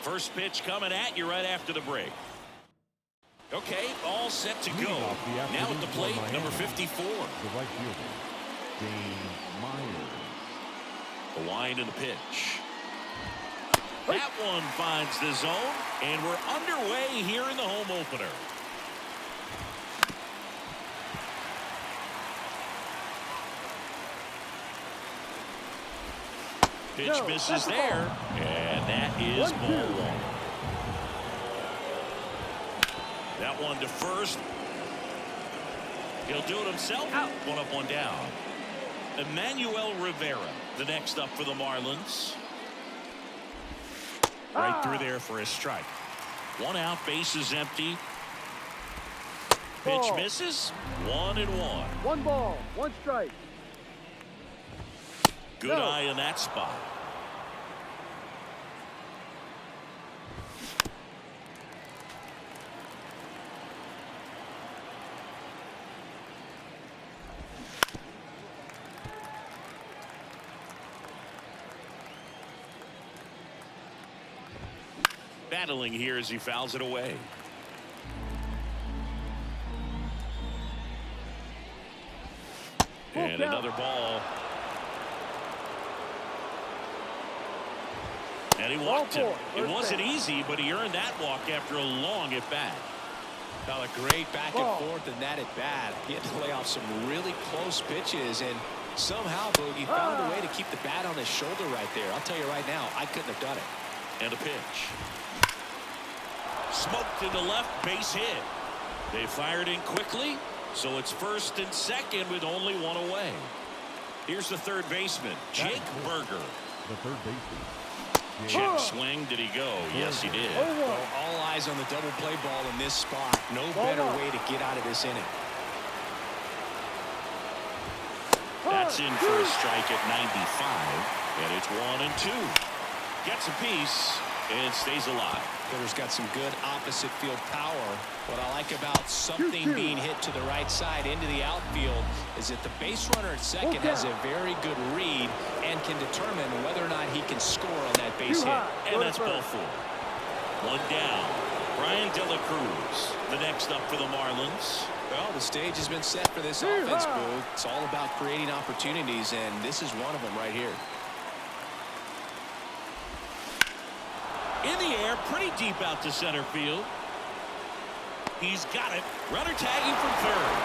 First pitch coming at you right after the break. Okay, all set to go. Now at the plate, number 54. The right fielder, Dane Myers. The wind and the pitch. That one finds the zone, and we're underway here in the home opener. Pitch misses there, and that is ball one. That one to first. He'll do it himself. Out. One up, one down. Emmanuel Rivera, the next up for the Marlins. Right through there for a strike. One out, bases empty. Pitch misses. 1-1. One ball, one strike. Good eye in that spot. Battling here as he fouls it away. And another ball. And he walked him. It wasn't easy, but he earned that walk after a long at bat. Now a great back and forth in that at bat. He had to lay off some really close pitches, and somehow Boogie found a way to keep the bat on his shoulder right there. I'll tell you right now, I couldn't have done it. And a pitch. Smoked into left, base hit. They fired in quickly, so it's first and second with only one away. Here's the third baseman, Jake Berger. The third baseman. Check swing. Did he go? Yes, he did. Well, all eyes on the double play ball in this spot. No better way to get out of this inning. That's in for a strike at 95, and it's 1-2. Gets a piece and stays alive. Hitter's got some good opposite field power. What I like about something being hit to the right side into the outfield is that the base runner at second has a very good read and can determine whether or not he can score on that base hit. And that's ball four. One down. Brian De La Cruz, the next up for the Marlins. Well, the stage has been set for this offense, Boo. It's all about creating opportunities, and this is one of them right here. In the air, pretty deep out to center field. He's got it. Runner tagging from third.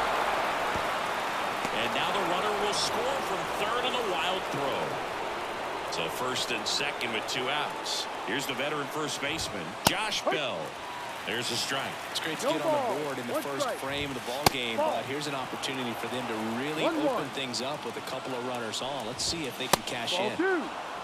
And now the runner will score from third on a wild throw. So first and second with two outs. Here's the veteran first baseman, Josh Bell. There's a strike. It's great to get on the board in the first frame of the ball game, but here's an opportunity for them to really open things up with a couple of runners on. Let's see if they can cash in.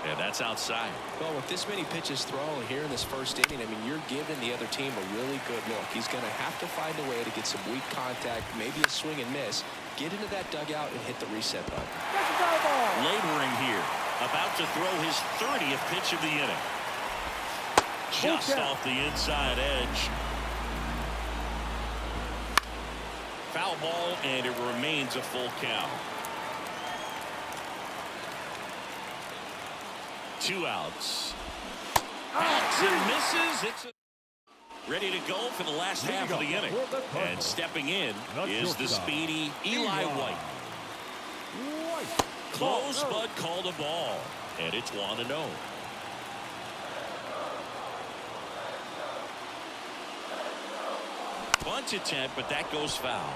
Yeah, that's outside. Well, with this many pitches thrown here in this first inning, I mean, you're giving the other team a really good look. He's going to have to find a way to get some weak contact, maybe a swing and miss, get into that dugout and hit the reset button. Laboring here, about to throw his 30th pitch of the inning. Just off the inside edge. Foul ball, and it remains a full count. Two outs. Hacks and misses. It's ready to go for the last half of the inning. And stepping in is the speedy Eli White. Close, but called a ball. And it's 1-0. Bunt attempt, but that goes foul.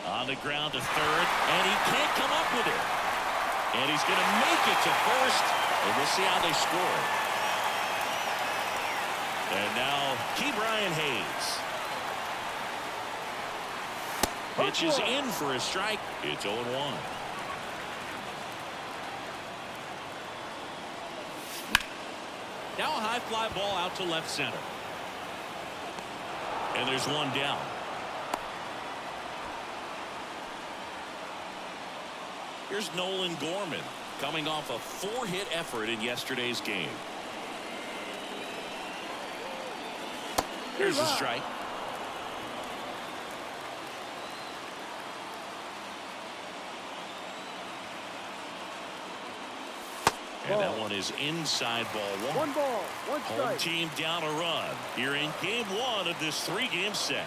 On the ground to third, and he can't come up with it. And he's going to make it to first, and we'll see how they score. And now, Ke'Bryan Hayes. Pitches in for a strike. It's 0-1. Now a high fly ball out to left center. And there's one down. Here's Nolan Gorman coming off a 4-hit effort in yesterday's game. There's a strike. And that one is inside ball one. One ball, one Home strike. team down a run here in game one of this 3-game set.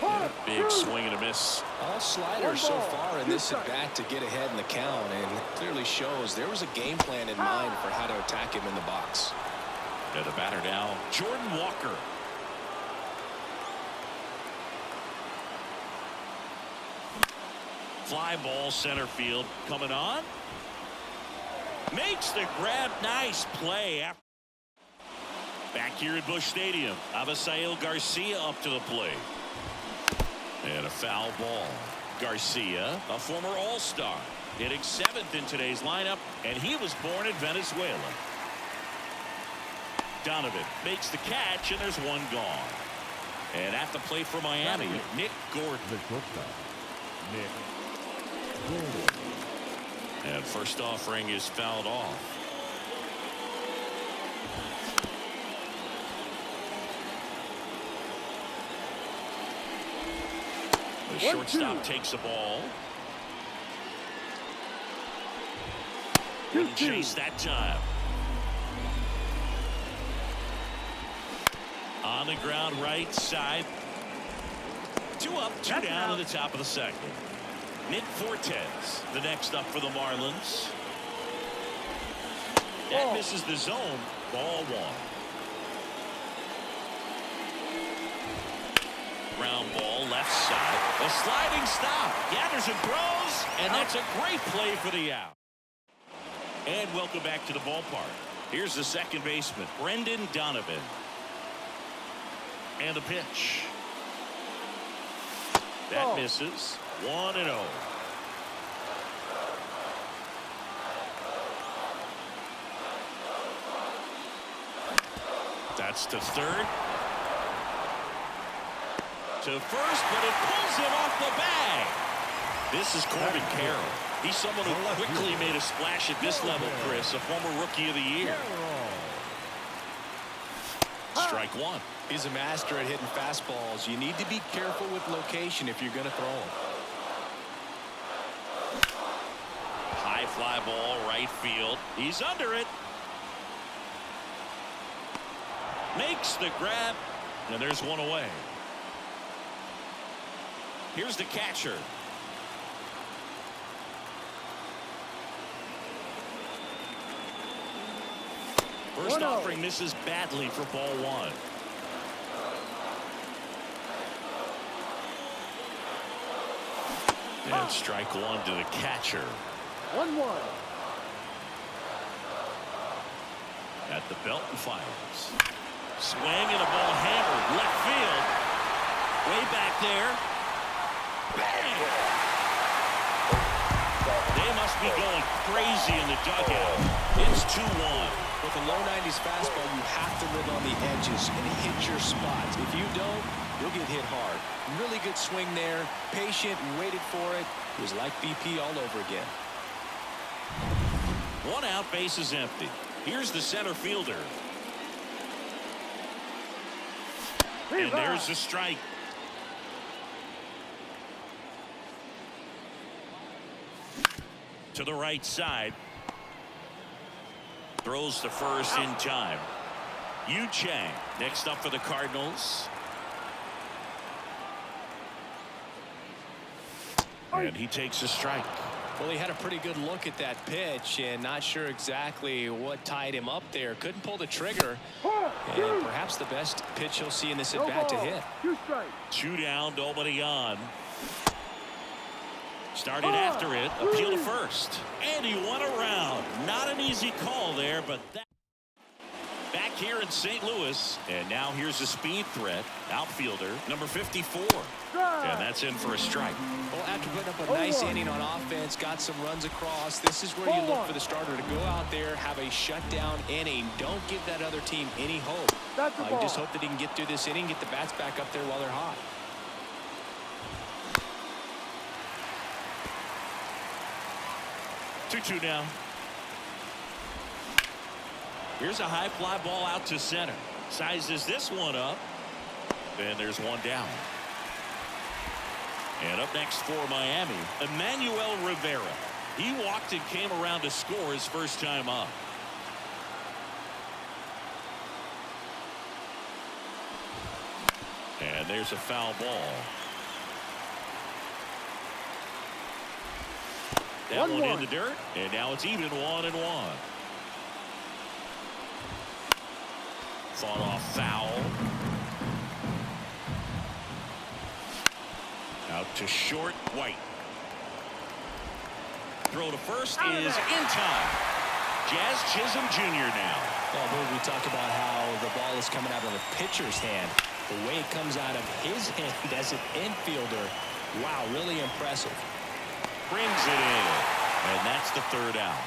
And a big swing and a miss. All sliders so far in this at bat to get ahead in the count, and clearly shows there was a game plan in mind for how to attack him in the box. And the batter now, Jordan Walker. Fly ball center field coming on. Makes the grab. Nice play. Back here at Busch Stadium, Avisail Garcia up to the plate. And a foul ball. Garcia, a former All-Star, hitting 7th in today's lineup, and he was born in Venezuela. Donovan makes the catch, and there's one gone. And at the plate for Miami, Nick Gordon. The shortstop, Nick Gordon. And first offering is fouled off. The shortstop takes the ball. Didn't chase that time. On the ground right side. 2 up, 2 down to the top of the second. Nick Fortes, the next up for the Marlins. That misses the zone. Ball 1. Ground ball left side. A sliding stop. Gathers and throws. And that's a great play for the out. And welcome back to the ballpark. Here's the second baseman, Brendan Donovan. And the pitch. That misses. 1-0. That's to third. To first, but it pulls him off the bag. This is Corbin Carroll. He's someone who quickly made a splash at this level, Chris, a former Rookie of the Year. Strike 1. He's a master at hitting fastballs. You need to be careful with location if you're going to throw them. High fly ball, right field. He's under it. Makes the grab, and there's one away. Here's the catcher. First offering misses badly for ball 1. And strike 1 to the catcher. 1-1. At the belt and fires. Swing and a ball hammered left field. Way back there. Bang! They must be going crazy in the dugout. It's 2-1. With a low 90s fastball, you have to live on the edges and hit your spots. If you don't, you'll get hit hard. Really good swing there. Patient, waited for it. It was like BP all over again. 1 out, base is empty. Here's the center fielder. And there's the strike. To the right side. Throws to first in time. Yu Chang next up for the Cardinals. And he takes a strike. Well, he had a pretty good look at that pitch and not sure exactly what tied him up there. Couldn't pull the trigger. And perhaps the best pitch he'll see in this at bat to hit. 2 strikes. 2 down, nobody on. Started after it, appeal to first. And he won around. Not an easy call there, but that. Back here in St. Louis. And now here's a speed threat. Outfielder, number 54. And that's in for a strike. Well, after putting up a nice inning on offense, got some runs across, this is where you look for the starter to go out there, have a shutdown inning. Don't give that other team any hope. You just hope that he can get through this inning, get the bats back up there while they're hot. Here's a high fly ball out to center. Sizes this one up. And there's one down. And up next for Miami, Emmanuel Rivera. He walked and came around to score his first time up. And there's a foul ball. That one in the dirt, and now it's even 1-1. Fought off foul. Out to short, White. Throw to first is in time. Jazz Chisholm Jr. now. Well, we talk about how the ball is coming out of the pitcher's hand. The way it comes out of his hand as an infielder, wow, really impressive. Brings it in, and that's the third out.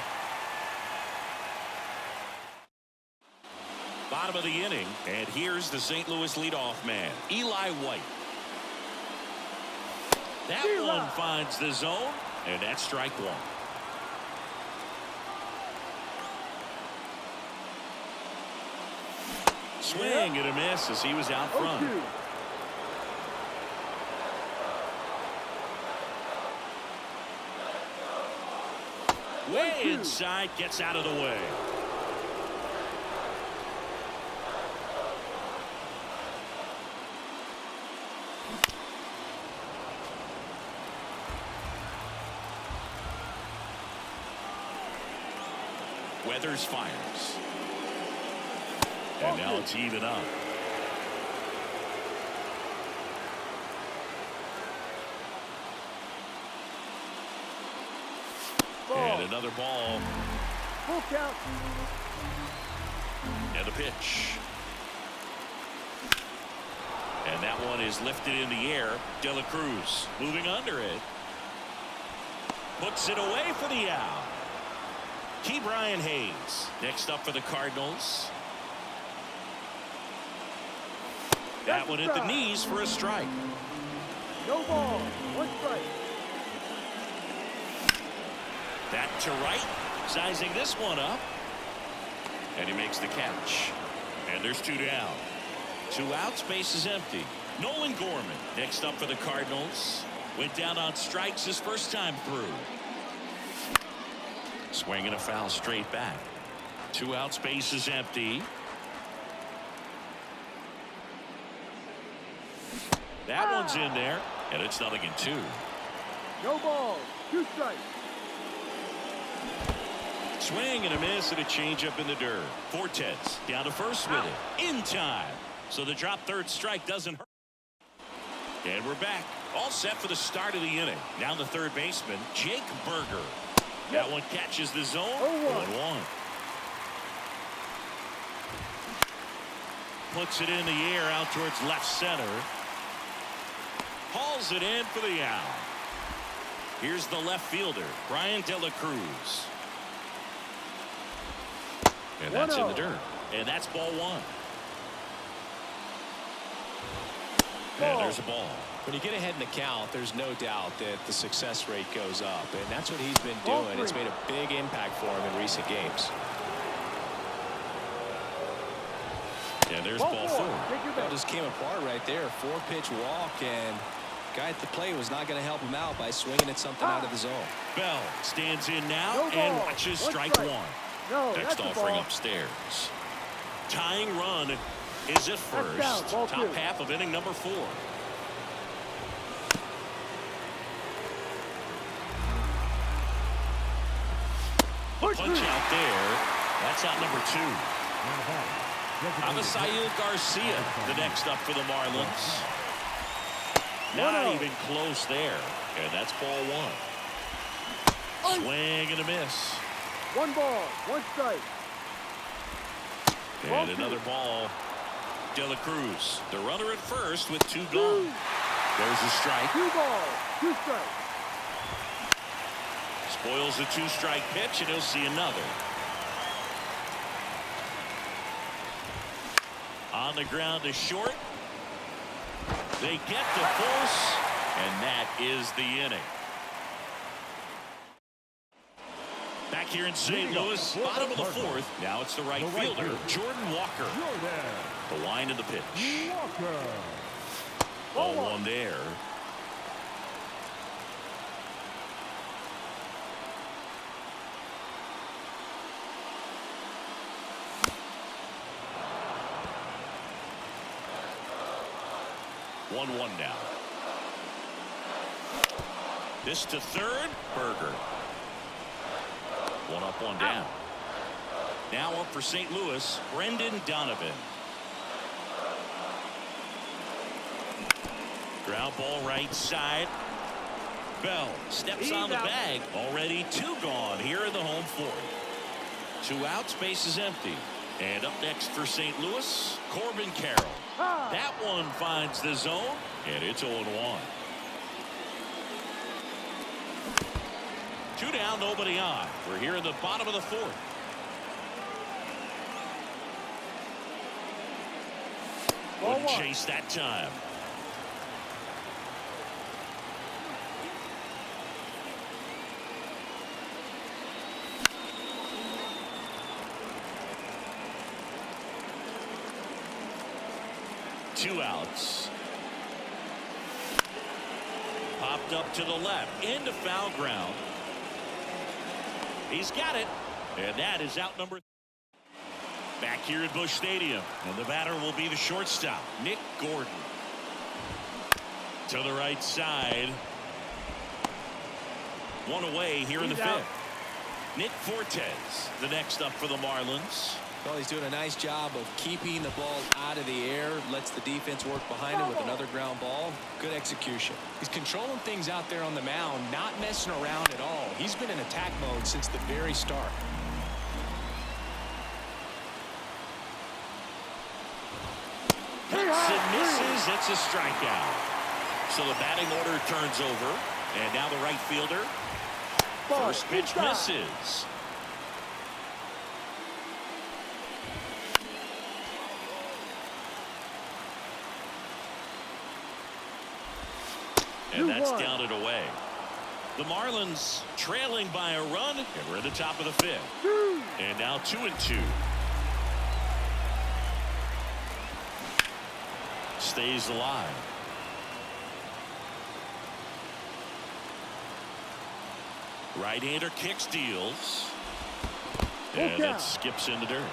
Bottom of the inning, and here's the St. Louis leadoff man, Eli White. That one finds the zone, and that's strike one. Swing and a miss as he was out front. Way inside, gets out of the way. Weathers fires. And now it's even up. And another ball. Full count. And a pitch. And that one is lifted in the air. De La Cruz moving under it. Puts it away for the out. Key Brian Hayes next up for the Cardinals. That one at the knees for a strike. No ball. One strike. Back to right. Sizing this one up. And he makes the catch. And there's two down. 2 outs, base is empty. Nolan Gorman next up for the Cardinals. Went down on strikes his first time through. Swinging a foul straight back. 2 outs, base is empty. That one's in there, and it's 0-2. No ball. 2 strikes. Swing and a miss and a changeup in the dirt. Fortes down to first with it. In time. So the drop third strike doesn't hurt. And we're back. All set for the start of the inning. Now the third baseman, Jake Berger. That one catches the zone. 1-1. Puts it in the air out towards left center. Hauls it in for the out. Here's the left fielder, Brian De La Cruz. And that's in the dirt. And that's ball one. And there's a ball. When you get ahead in the count, there's no doubt that the success rate goes up. And that's what he's been doing. It's made a big impact for him in recent games. And there's ball 4. That just came apart right there. 4-pitch walk, and guy at the plate was not going to help him out by swinging at something out of the zone. Bell stands in now and watches strike one. Next offering upstairs. Tying run is at first. Top half of inning number 4. Punch out there. That's out number 2. Avisail Garcia, the next up for the Marlins. Not even close there. And that's ball 1. Swing and a miss. 1 ball, 1 strike. And another ball. De La Cruz, the runner at first with 2 gone. There's a strike. 2 balls, 2 strikes. Spoils the 2-strike pitch, and he'll see another. On the ground to short. They get to force, and that is the inning. Back Back here in St. Louis, bottom of the fourth. Now it's the right fielder, Jordan Walker. The line of the pitch. Ball one there. One now. This to third, Berger. One up, one down. Now up for St. Louis, Brendan Donovan. Ground ball right side. Bell steps on the bag. Already two gone here in the home fourth. 2 outs, base is empty. And up next for St. Louis, Corbin Carroll. That one finds the zone, and it's 0-1. 2 down, nobody on. We're here in the bottom of the fourth. Wouldn't chase that time. Two outs. Popped up to the left into foul ground. He's got it, and that is out number. Back here at Busch Stadium, and the batter will be the shortstop, Nick Gordon. To the right side. One away here in the fifth. Nick Fortes, the next up for the Marlins. Well, he's doing a nice job of keeping the ball out of the air, lets the defense work behind him with another ground ball. Good execution. He's controlling things out there on the mound, not messing around at all. He's been in attack mode since the very start. Hits and misses. It's a strikeout. So the batting order turns over, and now the right fielder. First pitch misses. And that's down and away. The Marlins trailing by a run, and we're at the top of the fifth. And now 2-2. Stays alive. Right-hander kicks, deals. And it skips in the dirt.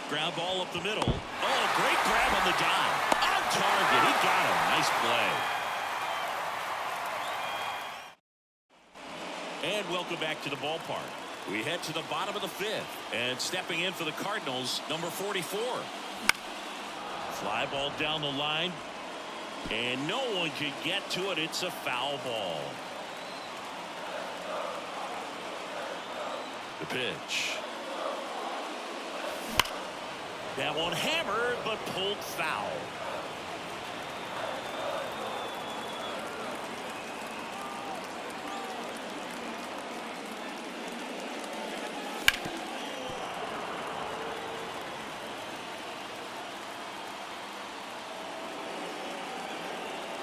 Ground ball up the middle. Oh, great grab on the dive. On target. He got him. Nice play. And welcome back to the ballpark. We head to the bottom of the fifth. And stepping in for the Cardinals, number 44. Fly ball down the line. And no one can get to it. It's a foul ball. The pitch. That one hammered, but pulled foul.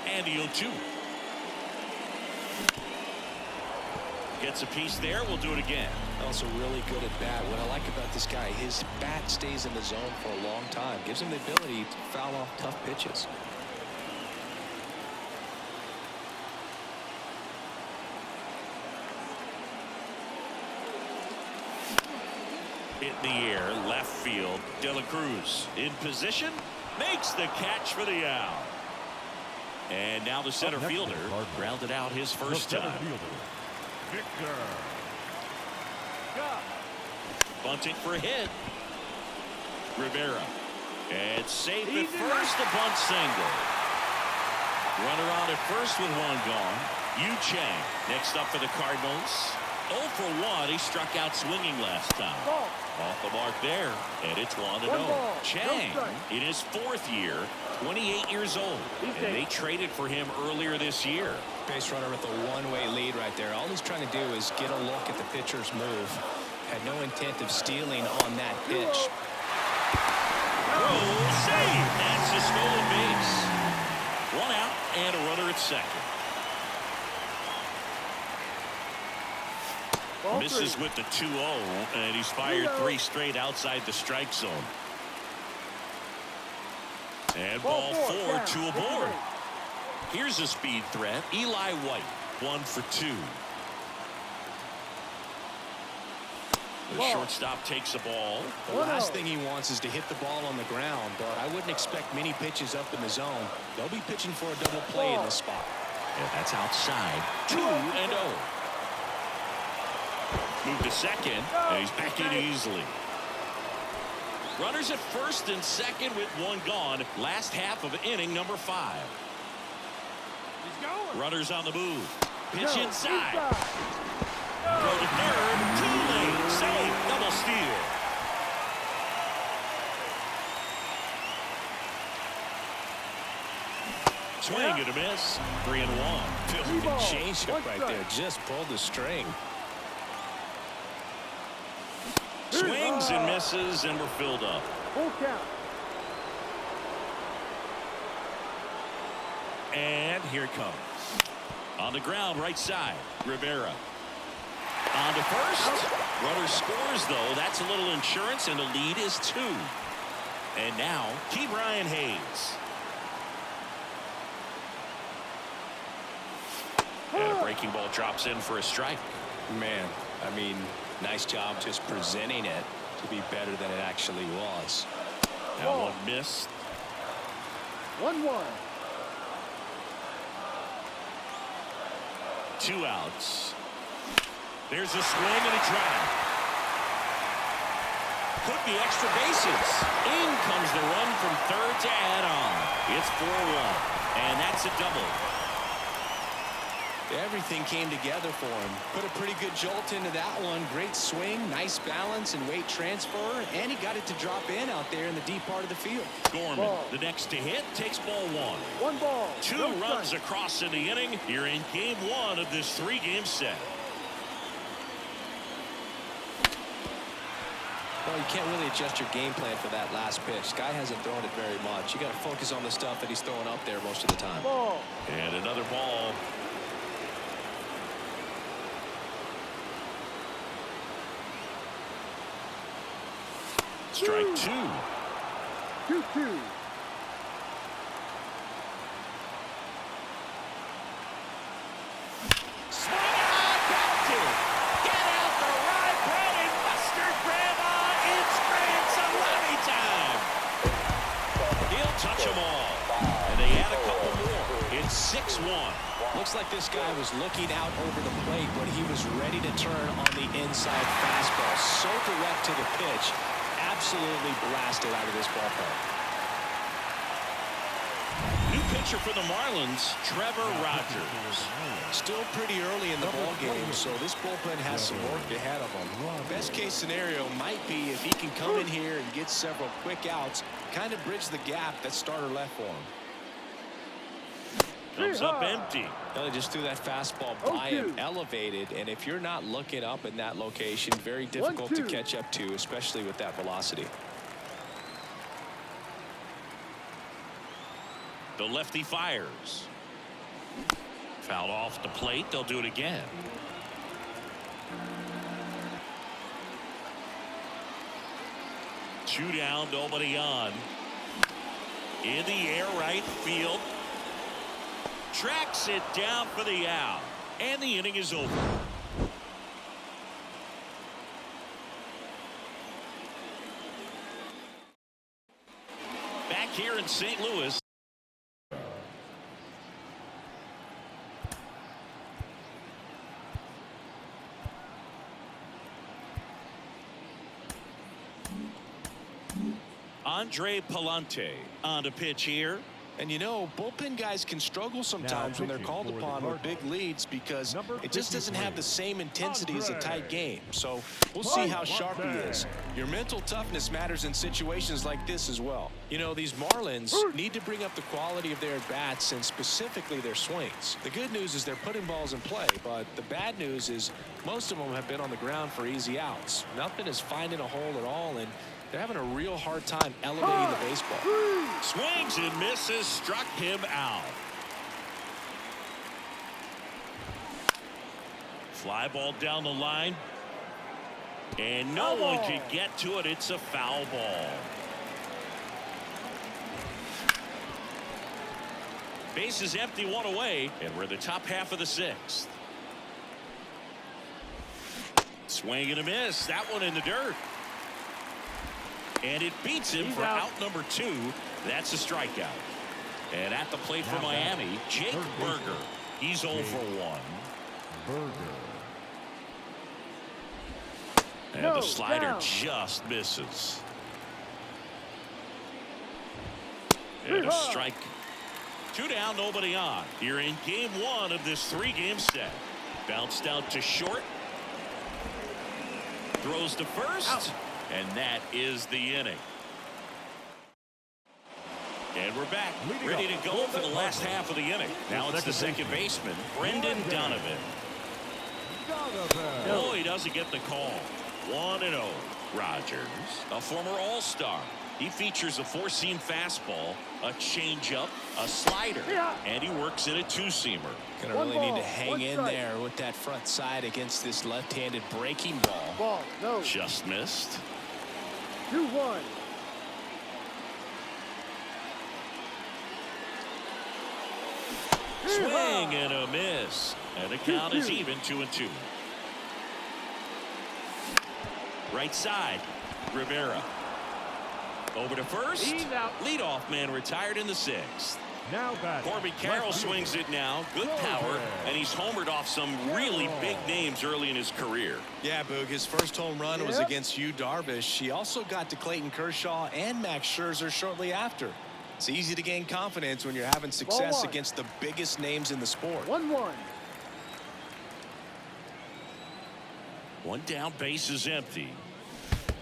And the 0-2. Gets a piece there. We'll do it again. Also really good at bat. What I like about this guy, his bat stays in the zone for a long time. Gives him the ability to foul off tough pitches. Hit in the air, left field. De La Cruz in position. Makes the catch for the out. And now the center fielder grounded out his first time. Victor. Bunting for a hit. Rivera. And safe at first, the bunt single. Runner on at first with one gone. Yu Chang next up for the Cardinals. 0 for 1. He struck out swinging last time. Off the mark there, and it's 1-0. Chang in his fourth year, 28 years old, and they traded for him earlier this year. Base runner with a one-way lead right there. All he's trying to do is get a look at the pitcher's move. Had no intent of stealing on that pitch. Throw, save. That's a stolen base. One out and a runner at second. Ball Misses three. with the 2-0, and he's fired 3 straight outside the strike zone. And ball 4 down. to a board. Here's a speed threat, Eli White, 1 for 2. The Ball. shortstop takes the ball. The last thing he wants is to hit the ball on the ground, but I wouldn't expect many pitches up in the zone. They'll be pitching for a double play in this spot. And that's outside. 2-0. Move to second, and he's back in easily. Runners at first and second with 1 gone. Last half of inning number 5. He's going. Runners on the move. Pitch No, inside. Throw to third. Too late. Save. Double steal. Swing and a miss. 3-1. Feels like a change-up right there. Just pulled the string. Swings and misses, and we're filled up. Full count. And here it comes. On the ground, right side. Rivera. On to first. Runner scores, though. That's a little insurance, and the lead is 2. And now, Brian Hayes. And a breaking ball drops in for a strike. Man, I mean, nice job just presenting it to be better than it actually was. That one missed. 1-1. 2 outs. There's a swing and a drive. Could be extra bases. In comes the run from third to add on. It's 4-1, and that's a double. Everything came together for him. Put a pretty good jolt into that one. Great swing, nice balance and weight transfer, and he got it to drop in out there in the deep part of the field. Gorman, Ball. the next to hit, takes ball 1. 1 ball. 2 No runs strike. across in the inning. You're in game 1 of this 3-game set. Well, you can't really adjust your game plan for that last pitch. Guy hasn't thrown it very much. You got to focus on the stuff that he's throwing up there most of the time. Ball. And another ball. Strike 2. 2-2. Swing on, belted. Get out the right, bread and mustard, Grandma. It's grand salami time. He'll touch them all. And they add a couple more. It's 6-1. Looks like this guy was looking out over the plate, but he was ready to turn on the inside fastball. So direct to the pitch. Absolutely blasted out of this ballpark. New pitcher for the Marlins, Trevor Rogers. Still pretty early in the ball game, so this bullpen has some work ahead of him. Best case scenario might be if he can come in here and get several quick outs, kind of bridge the gap that starter left for him. Comes up empty. They just threw that fastball by him, elevated, and if you're not looking up in that location, very difficult to catch up to, especially with that velocity. The lefty fires. Fouled off the plate. They'll do it again. Two down, nobody on. In the air, right field. Tracks it down for the out. And the inning is over. Back here in St. Louis. Andre Palante on the pitch here. And you know, bullpen guys can struggle sometimes when they're called upon with big leads because it just doesn't have the same intensity as a tight game. So we'll see how sharp he is. Your mental toughness matters in situations like this as well. You know, these Marlins need to bring up the quality of their at-bats and specifically their swings. The good news is they're putting balls in play, but the bad news is most of them have been on the ground for easy outs. Nothing is finding a hole at all, and they're having a real hard time elevating the baseball. Swings and misses, struck him out. Fly ball down the line. And no Foul one ball. can get to it. It's a foul ball. Base is empty, one away, and we're in the top half of the sixth. Swing and a miss. That one in the dirt. And it beats him for out number 2. That's a strikeout. And at the plate for Miami, Jake Berger. He's 0 for 1. And the slider just misses. And a strike. 2 down, nobody on. Here in game 1 of this 3-game set. Bounced out to short. Throws to first. Out. And that is the inning. And we're back, ready to go for the last half of the inning. Now it's the second baseman, Brendan Donovan. Oh, he doesn't get the call. 1-0. Rogers, a former All-Star. He features a 4-seam fastball, a changeup, a slider, and he works in a 2-seamer. Gonna really need to hang in there with that front side against this left-handed breaking ball. Ball, no. Just missed. 2-1. Swing and a miss. And the count is even, 2-2. Right side, Rivera. Over to first. Leadoff man retired in the 6th. Now batting. Corbin Carroll swings it now. Good power, and he's homered off some really big names early in his career. Yeah, Boog, his first home run was against Yu Darvish. He also got to Clayton Kershaw and Max Scherzer shortly after. It's easy to gain confidence when you're having success against the biggest names in the sport. 1-1. One down, base is empty.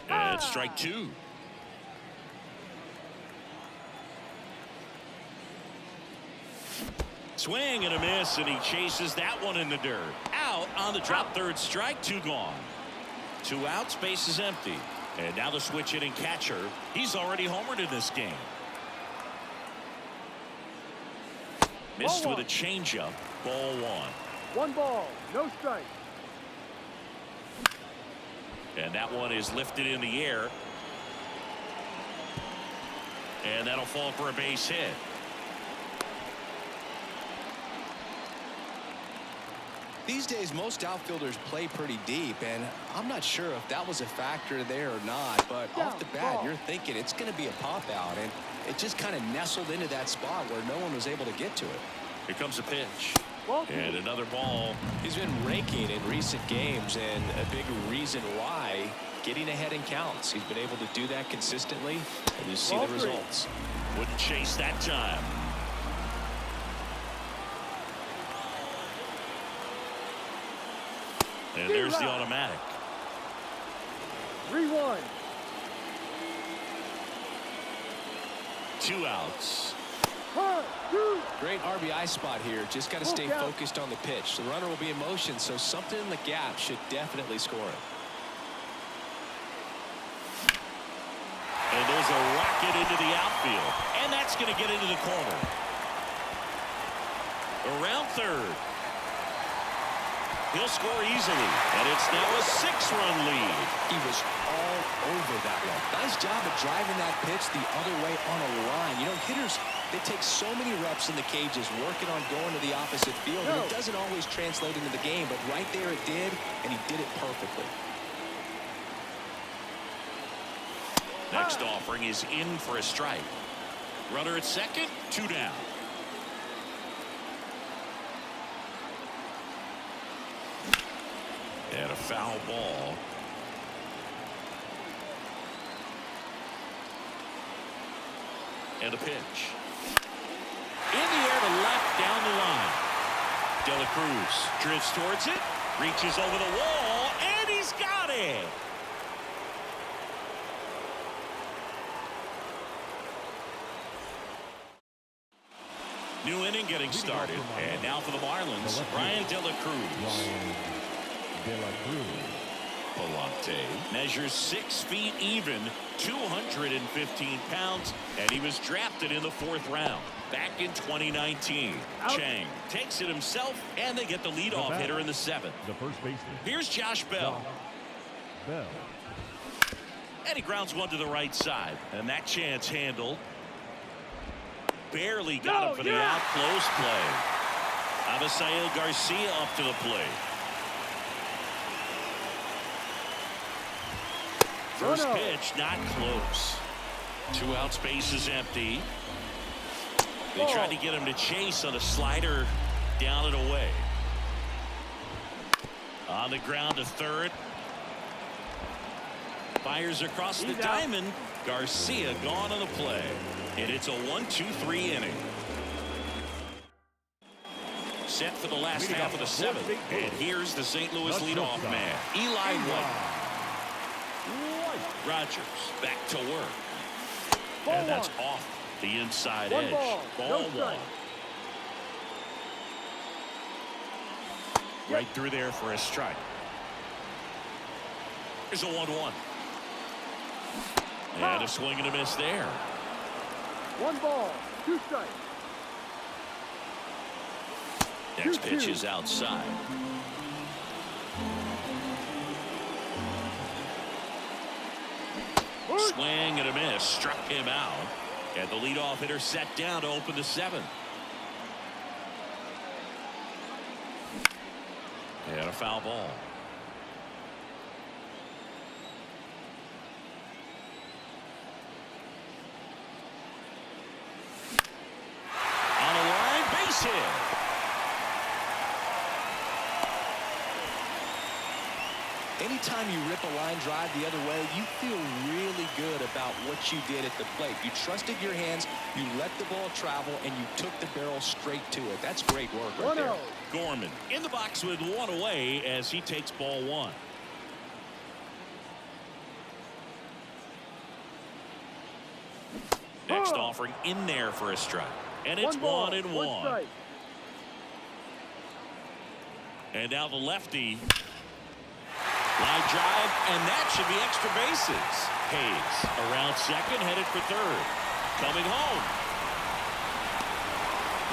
And strike 2. Swing and a miss, and he chases that one in the dirt. Out on the drop, third strike, 2 gone. 2 outs, base is empty. And now the switch hitting catcher. He's already homered in this game. Missed with a changeup. Ball 1. 1 ball, no strike. And that one is lifted in the air. And that'll fall for a base hit. These days, most outfielders play pretty deep, and I'm not sure if that was a factor there or not, but off the bat, you're thinking it's going to be a pop-out, and it just kind of nestled into that spot where no one was able to get to it. Here comes a pitch. And another ball. He's been raking in recent games, and a big reason why, getting ahead in counts. He's been able to do that consistently, and you see the results. Wouldn't chase that time. And there's the automatic. 3-1. 2 outs. Great RBI spot here. Just got to stay focused on the pitch. The runner will be in motion, so something in the gap should definitely score it. And there's a rocket into the outfield. And that's going to get into the corner. Around third. He'll score easily. And it's now a 6-run lead. He was all over that one. Nice job of driving that pitch the other way on a line. You know, hitters, they take so many reps in the cages working on going to the opposite field, and it doesn't always translate into the game, but right there it did, and he did it perfectly. Next offering is in for a strike. Runner at second, 2 down. And a foul ball. And a pitch. In the air to left down the line. De La Cruz drifts towards it, reaches over the wall, and he's got it. New inning getting started. And now for the Marlins, Ryan De La Cruz. Palante measures 6 feet even, 215 pounds, and he was drafted in the 4th round back in 2019. Chang takes it himself, and they get the leadoff hitter in the 7th. The first baseman. Here's Josh Bell. Bell. And he grounds one to the right side. And that chance handled. Barely got him for the out close play. Abisail Garcia up to the plate. First pitch not close. 2 outs, base is empty. They tried to get him to chase on a slider down and away. On the ground to third. Fires across the diamond. Garcia gone on the play. And it's a 1-2-3 inning. Set for the last half of the 7th. And here's the St. Louis leadoff man, Eli White. Rogers back to work. And that's off the inside edge. Ball 1. Right through there for a strike. Here's a 1-1. And a swing and a miss there. 1 ball, 2 strikes. Next pitch is outside. Swing and a miss. Struck him out. And the leadoff hitter set down to open the 7th. And a foul ball. On a line, base hit. Anytime you rip a line drive the other way, you feel really good about what you did at the plate. You trusted your hands, you let the ball travel, and you took the barrel straight to it. That's great work right there. Gorman in the box with 1 away as he takes ball 1. Next offering in there for a strike. And it's 1-1. And now the lefty. Line drive, and that should be extra bases. Hayes around second, headed for third. Coming home.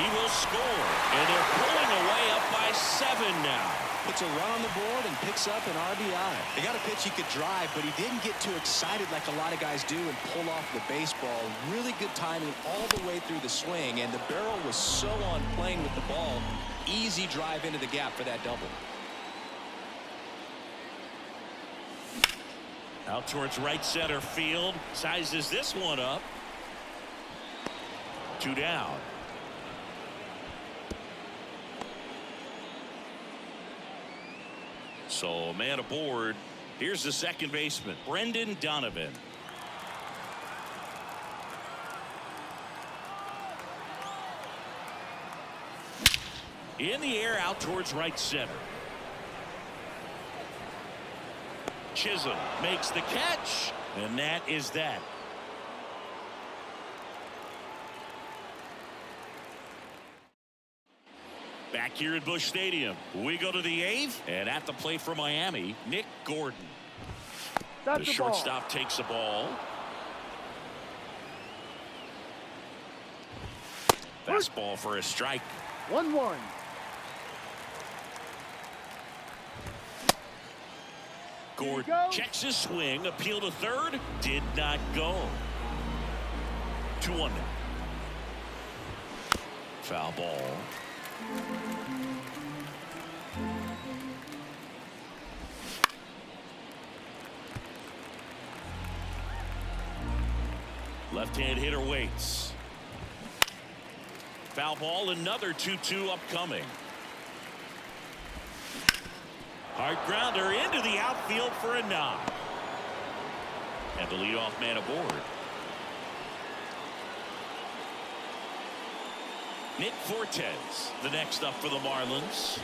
He will score, and they're pulling away up by 7 now. Puts a run on the board and picks up an RBI. They got a pitch he could drive, but he didn't get too excited like a lot of guys do and pull off the baseball. Really good timing all the way through the swing, and the barrel was so on plane with the ball. Easy drive into the gap for that double. Out towards right center field. Sizes this one up. 2 down. So man aboard. Here's the second baseman, Brendan Donovan. In the air out towards right center. Chisholm makes the catch, and that is that. Back here at Busch Stadium, we go to the 8th, and at the plate for Miami, Nick Gordon. The shortstop takes the ball. Fastball for a strike. 1-1. Gordon checks his swing, appeal to third, did not go. 2-1 now. Foul ball. Left-hand hitter waits. Foul ball, another 2-2 upcoming. Hard grounder into the outfield for a knock. And the leadoff man aboard. Nick Fortes, the next up for the Marlins.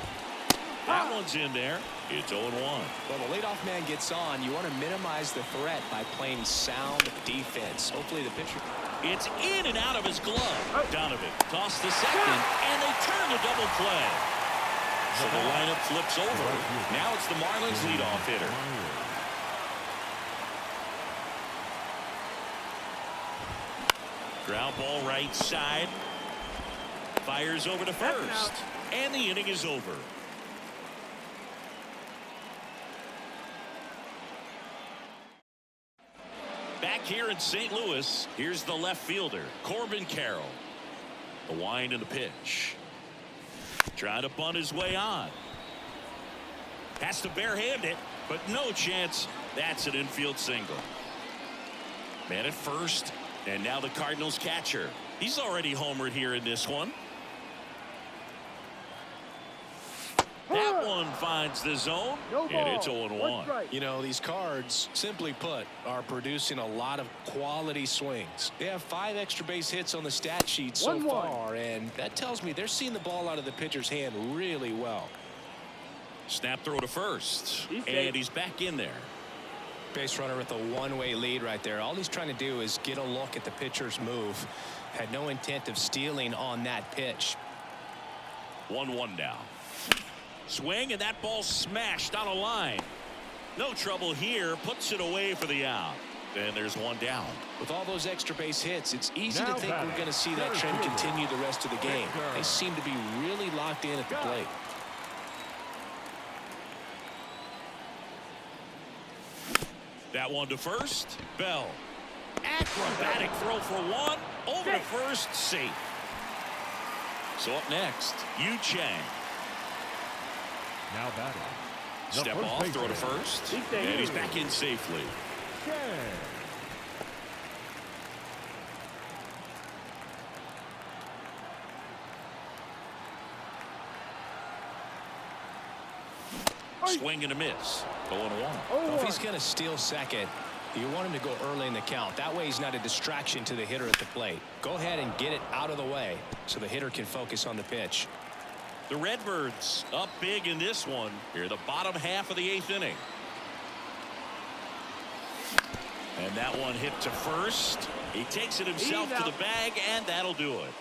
That one's in there. It's 0-1. Well, the leadoff man gets on. You want to minimize the threat by playing sound defense. Hopefully the pitcher. It's in and out of his glove. Donovan tossed the second, and they turn the double play. So the lineup flips over. Now it's the Marlins leadoff hitter. Ground ball right side. Fires over to first. And the inning is over. Back here in St. Louis, here's the left fielder, Corbin Carroll. The wind and the pitch. Trying to bunt his way on. Has to barehand it, but no chance. That's an infield single. Man at first, and now the Cardinals catcher. He's already homered here in this one. That one finds the zone, and it's 0-1. You know, these Cards, simply put, are producing a lot of quality swings. They have 5 extra base hits on the stat sheet so far, and that tells me they're seeing the ball out of the pitcher's hand really well. Snap throw to first, and he's back in there. Base runner with a one-way lead right there. All he's trying to do is get a look at the pitcher's move. Had no intent of stealing on that pitch. 1-1 now. Swing, and that ball smashed on a line. No trouble here. Puts it away for the out. And there's one down. With all those extra base hits, it's easy to think we're going to see that trend continue the rest of the game. They seem to be really locked in at the plate. That one to first. Bell. Acrobatic throw for one. Over to first. Safe. So up next, Yu Chang. Now batting. Step off, throw to first. And he's back in safely. Swing and a miss. 0-1. Well, if he's going to steal second, you want him to go early in the count. That way he's not a distraction to the hitter at the plate. Go ahead and get it out of the way so the hitter can focus on the pitch. The Redbirds up big in this one. Here the bottom half of the 8th inning. And that one hit to first. He takes it himself to the bag, and that'll do it.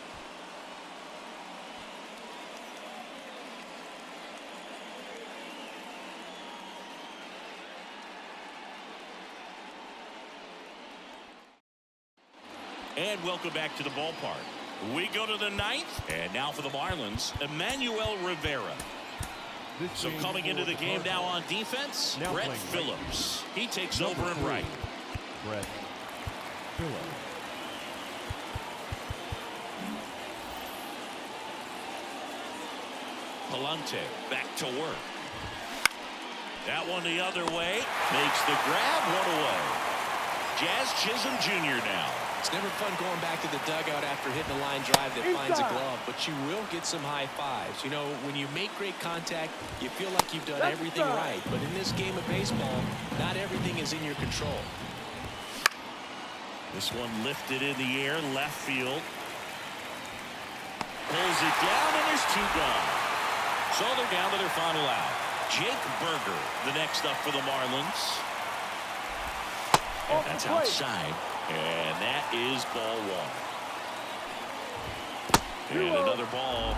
And welcome back to the ballpark. We go to the 9th, and now for the Marlins, Emmanuel Rivera. So coming into the game now on defense, Brett Phillips. He takes over in right. Brett Phillips. Palante back to work. That one the other way. Makes the grab, one away. Jazz Chisholm Jr. now. It's never fun going back to the dugout after hitting a line drive that finds a glove, but you will get some high fives. You know, when you make great contact, you feel like you've done everything right. But in this game of baseball, not everything is in your control. This one lifted in the air, left field. Pulls it down, and there's 2 gone. So they're down to their final out. Jake Berger, the next up for the Marlins. And that's outside. And that is ball 1. And another ball.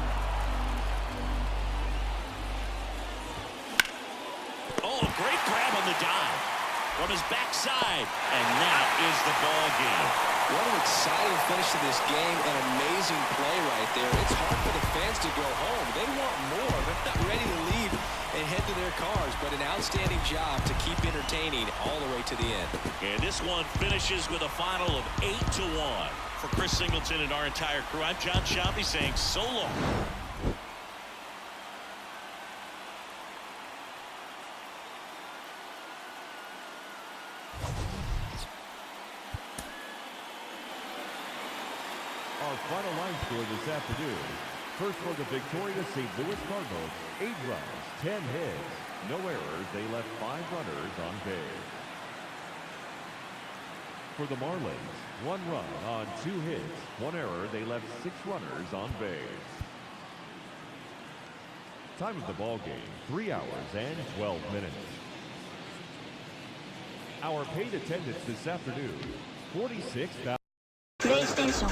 Oh, great grab on the dive from his backside. And that is the ball game. What an exciting finish to this game. An amazing play right there. It's hard for the fans to go home. They want more. They're not ready to leave and head to their cars, but an outstanding job to keep entertaining all the way to the end. And this one finishes with a final of 8-1. For Chris Singleton and our entire crew, I'm John Shampi saying so long. Our final line score this afternoon. First for the victorious St. Louis Cardinals, 8 runs, 10 hits, no errors. They left 5 runners on base. For the Marlins, 1 run on 2 hits, 1 error. They left 6 runners on base. Time of the ball game, 3 hours and 12 minutes. Our paid attendance this afternoon, 46,000. PlayStation